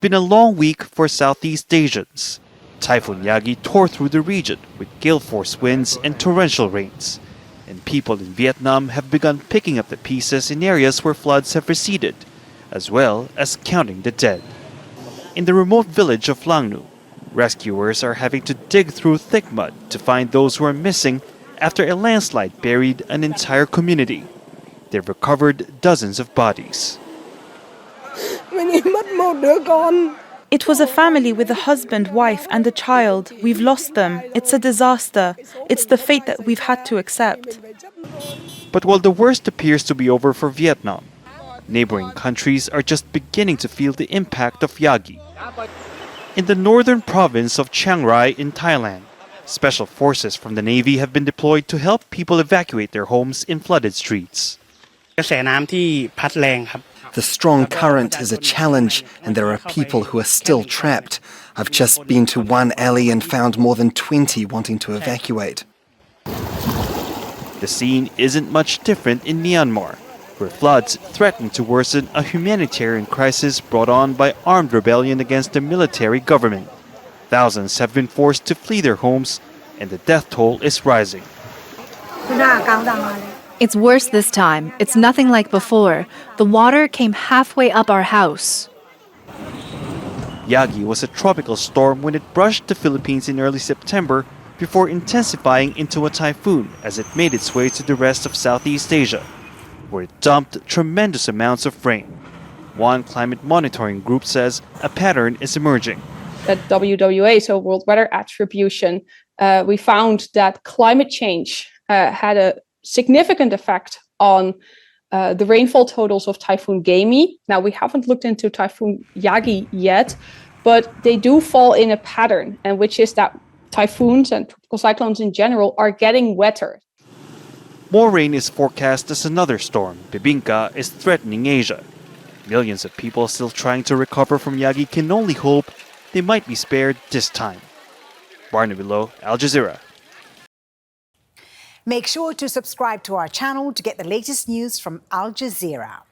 Been a long week for Southeast Asians. Typhoon Yagi tore through the region with gale force winds and torrential rains. And people in Vietnam have begun picking up the pieces in areas where floods have receded, as well as counting the dead. In the remote village of Lang Nu, rescuers are having to dig through thick mud to find those who are missing after a landslide buried an entire community. They've recovered dozens of bodies. It was a family with a husband, wife, and a child. We've lost them. It's a disaster. It's the fate that we've had to accept. But while the worst appears to be over for Vietnam, neighboring countries are just beginning to feel the impact of Yagi. In the northern province of Chiang Rai in Thailand, special forces from the Navy have been deployed to help people evacuate their homes in flooded streets. The strong current is a challenge, and there are people who are still trapped. I've just been to one alley and found more than 20 wanting to evacuate. The scene isn't much different in Myanmar, where floods threaten to worsen a humanitarian crisis brought on by armed rebellion against the military government. Thousands have been forced to flee their homes, and the death toll is rising. It's worse this time. It's nothing like before. The water came halfway up our house. Yagi was a tropical storm when it brushed the Philippines in early September before intensifying into a typhoon as it made its way to the rest of Southeast Asia, where it dumped tremendous amounts of rain. One climate monitoring group says a pattern is emerging. At WWA, so World Weather Attribution, we found that climate change had a significant effect on the rainfall totals of Typhoon Yagi. Now, we haven't looked into Typhoon Yagi yet, but they do fall in a pattern, and which is that typhoons and tropical cyclones in general are getting wetter. More rain is forecast as another storm, Bibingka, is threatening Asia. Millions of people still trying to recover from Yagi can only hope they might be spared this time. Barnaby, Al Jazeera. Make sure to subscribe to our channel to get the latest news from Al Jazeera.